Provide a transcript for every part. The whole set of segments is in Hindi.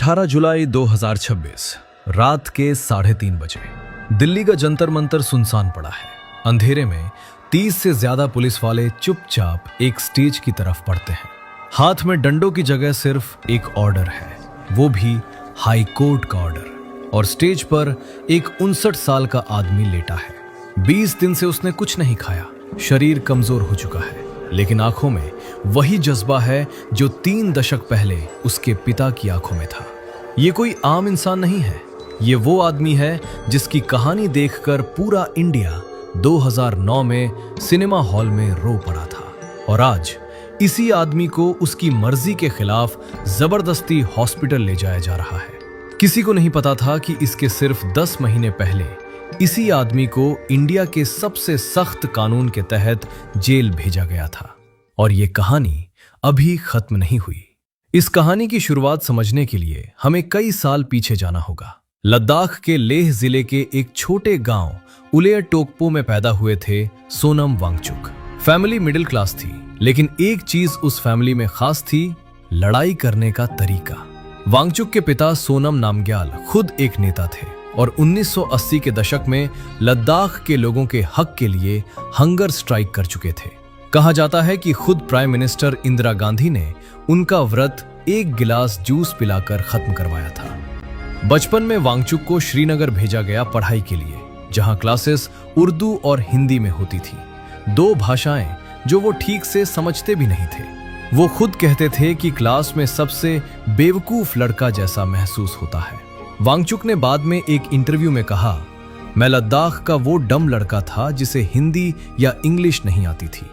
18 जुलाई 2026 रात के 3:30 बजे दिल्ली का जंतर मंतर सुनसान पड़ा है। अंधेरे में 30 से ज्यादा पुलिस वाले चुपचाप एक स्टेज की तरफ बढ़ते हैं। हाथ में डंडों की जगह सिर्फ एक ऑर्डर है, वो भी हाई कोर्ट का ऑर्डर। और स्टेज पर एक 59 साल का आदमी लेटा है। 20 दिन से उसने कुछ नहीं खाया, शरीर कमजोर हो चुका है, लेकिन आंखों में वही जज्बा है जो 3 दशक पहले उसके पिता की आंखों में था। ये कोई आम इंसान नहीं है, ये वो आदमी है जिसकी कहानी देखकर पूरा इंडिया 2009 में सिनेमा हॉल में रो पड़ा था। और आज इसी आदमी को उसकी मर्जी के खिलाफ जबरदस्ती हॉस्पिटल ले जाया जा रहा है। किसी को नहीं पता था कि इसके सिर्फ 10 महीने पहले इसी आदमी को इंडिया के सबसे सख्त कानून के तहत जेल भेजा गया था। और ये कहानी अभी खत्म नहीं हुई। इस कहानी की शुरुआत समझने के लिए हमें कई साल पीछे जाना होगा। लद्दाख के लेह जिले के एक छोटे गांव उलेयरटोकपो में पैदा हुए थे Sonam Wangchuk. Family middle class थी, लेकिन एक चीज उस फैमिली में खास थी, लड़ाई करने का तरीका। वांगचुक के पिता सोनम नामग्याल खुद एक नेता थे और 1980 के दशक में लद्दाख के लोगों के हक के लिए हंगर स्ट्राइक कर चुके थे। कहा जाता है कि खुद प्राइम मिनिस्टर इंदिरा गांधी ने उनका व्रत एक गिलास जूस पिलाकर खत्म करवाया था। बचपन में वांगचुक को श्रीनगर भेजा गया पढ़ाई के लिए, जहां क्लासेस उर्दू और हिंदी में होती थी, 2 भाषाएं जो वो ठीक से समझते भी नहीं थे। वो खुद कहते थे कि क्लास में सबसे बेवकूफ लड़का जैसा महसूस होता है। वांगचुक ने बाद में एक इंटरव्यू में कहा, मैं लद्दाख का वो डम लड़का था जिसे हिंदी या इंग्लिश नहीं आती थी।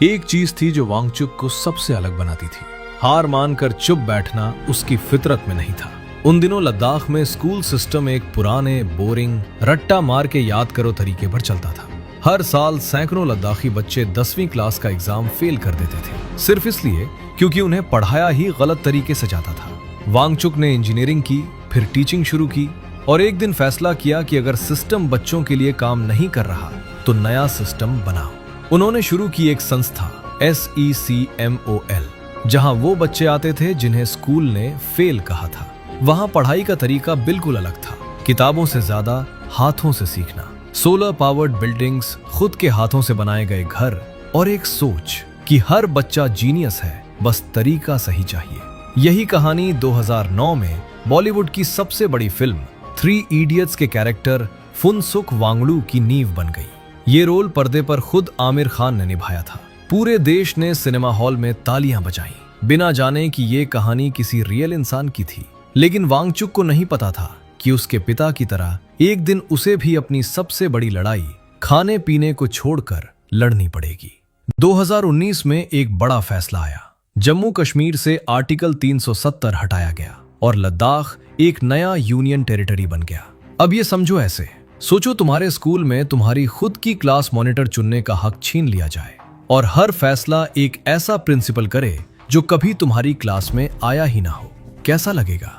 एक चीज थी जो वांगचुक को सबसे अलग बनाती थी, हार मानकर चुप बैठना उसकी फितरत में नहीं था। उन दिनों लद्दाख में स्कूल सिस्टम एक पुराने, बोरिंग, रट्टा मार के याद करो तरीके पर चलता था। हर साल सैकड़ों लद्दाखी बच्चे 10वीं क्लास का एग्जाम फेल कर देते थे, सिर्फ इसलिए क्योंकि उन्हें पढ़ाया ही गलत तरीके से जाता था। वांगचुक ने इंजीनियरिंग की, फिर टीचिंग शुरू की और एक दिन फैसला किया कि अगर सिस्टम बच्चों के लिए काम नहीं कर रहा तो नया सिस्टम बनाओ। उन्होंने शुरू की एक संस्था SECMOL, जहां वो बच्चे आते थे जिन्हें स्कूल ने फेल कहा था। वहां पढ़ाई का तरीका बिल्कुल अलग था, किताबों से ज्यादा हाथों से सीखना, सोलर पावर्ड बिल्डिंग्स, खुद के हाथों से बनाए गए घर और एक सोच कि हर बच्चा जीनियस है, बस तरीका सही चाहिए। यही कहानी 2009 में बॉलीवुड की सबसे बड़ी फिल्म 3 इडियट्स के कैरेक्टर फुनसुक वांगडू की नींव बन गई। ये रोल पर्दे पर खुद आमिर खान ने निभाया था। पूरे देश ने सिनेमा हॉल में तालियां बजाई, बिना जाने कि ये कहानी किसी रियल इंसान की थी। लेकिन वांगचुक को नहीं पता था कि उसके पिता की तरह एक दिन उसे भी अपनी सबसे बड़ी लड़ाई खाने पीने को छोड़कर लड़नी पड़ेगी। 2019 में एक बड़ा फैसला आया। जम्मू कश्मीर से आर्टिकल 370 हटाया गया और लद्दाख एक नया यूनियन टेरिटरी बन गया। अब ये समझो ऐसे, सोचो तुम्हारे स्कूल में तुम्हारी खुद की क्लास मॉनिटर चुनने का हक छीन लिया जाए और हर फैसला एक ऐसा प्रिंसिपल करे जो कभी तुम्हारी क्लास में आया ही ना हो। कैसा लगेगा?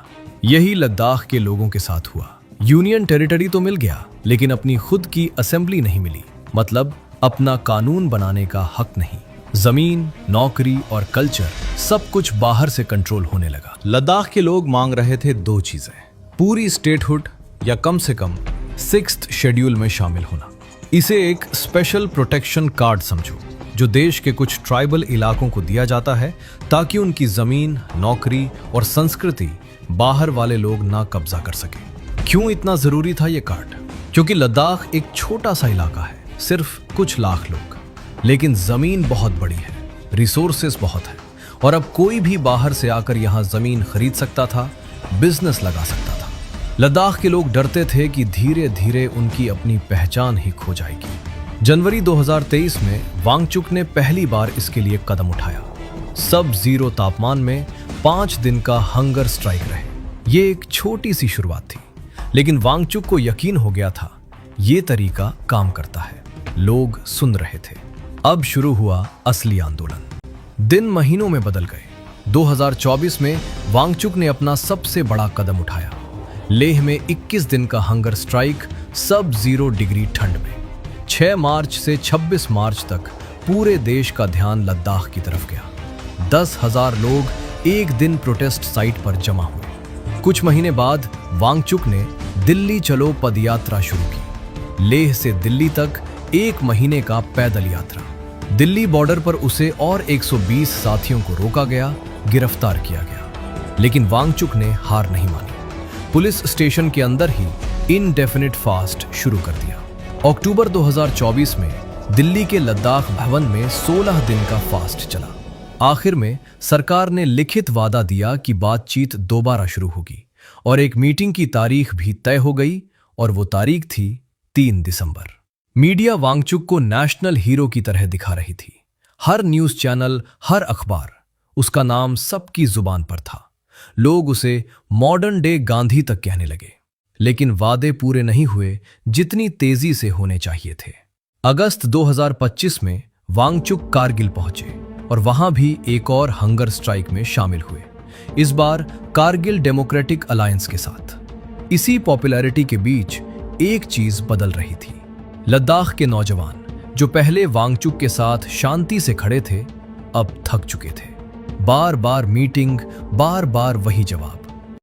यही लद्दाख के लोगों के साथ हुआ। यूनियन टेरिटरी तो मिल गया, लेकिन अपनी खुद की असेंबली नहीं मिली, मतलब अपना कानून बनाने का हक नहीं। जमीन, नौकरी और कल्चर सब कुछ बाहर से कंट्रोल होने लगा। लद्दाख के लोग मांग रहे थे 2 चीजें, पूरी स्टेटहुड या कम से कम 6th शेड्यूल में शामिल होना। इसे एक स्पेशल प्रोटेक्शन कार्ड समझो, जो देश के कुछ ट्राइबल इलाकों को दिया जाता है ताकि उनकी जमीन, नौकरी और संस्कृति बाहर वाले लोग ना कब्जा कर सके। क्यों इतना जरूरी था ये कार्ड? क्योंकि लद्दाख एक छोटा सा इलाका है, सिर्फ कुछ लाख लोग, लेकिन जमीन बहुत बड़ी है, रिसोर्सेस बहुत है और अब कोई भी बाहर से आकर यहाँ जमीन खरीद सकता था, बिजनेस लगा सकता था। लद्दाख के लोग डरते थे कि धीरे धीरे उनकी अपनी पहचान ही खो जाएगी। जनवरी 2023 में वांगचुक ने पहली बार इसके लिए कदम उठाया। सब जीरो तापमान में 5 दिन का हंगर स्ट्राइक रहे। ये एक छोटी सी शुरुआत थी, लेकिन वांगचुक को यकीन हो गया था ये तरीका काम करता है। लोग सुन रहे थे। अब शुरू हुआ असली आंदोलन। दिन महीनों में बदल गए। 2024 में वांगचुक ने अपना सबसे बड़ा कदम उठाया। लेह में 21 दिन का हंगर स्ट्राइक, सब 0 डिग्री ठंड में। 6 मार्च से 26 मार्च तक पूरे देश का ध्यान लद्दाख की तरफ गया। 10,000 लोग एक दिन प्रोटेस्ट साइट पर जमा हुए। कुछ महीने बाद वांगचुक ने दिल्ली चलो पदयात्रा शुरू की। लेह से दिल्ली तक 1 महीने का पैदल यात्रा। दिल्ली बॉर्डर पर उसे और 120 साथियों को रोका गया, गिरफ्तार किया गया, लेकिन वांगचुक ने हार नहीं मानी। पुलिस स्टेशन के अंदर ही इनडेफिनिट फास्ट शुरू कर दिया। अक्टूबर 2024 में दिल्ली के लद्दाख भवन में 16 दिन का फास्ट चला। आखिर में सरकार ने लिखित वादा दिया कि बातचीत दोबारा शुरू होगी और एक मीटिंग की तारीख भी तय हो गई, और वो तारीख थी 3 दिसंबर। मीडिया वांगचुक को नेशनल हीरो की तरह दिखा रही थी। हर न्यूज चैनल, हर अखबार, उसका नाम सबकी जुबान पर था। लोग उसे मॉडर्न डे गांधी तक कहने लगे। लेकिन वादे पूरे नहीं हुए जितनी तेजी से होने चाहिए थे। अगस्त 2025 में वांगचुक कारगिल पहुंचे और वहां भी एक और हंगर स्ट्राइक में शामिल हुए, इस बार कारगिल डेमोक्रेटिक अलायंस के साथ। इसी पॉपुलैरिटी के बीच एक चीज बदल रही थी। लद्दाख के नौजवान, जो पहले वांगचुक के साथ शांति से खड़े थे, अब थक चुके थे। बार बार मीटिंग, बार बार वही जवाब।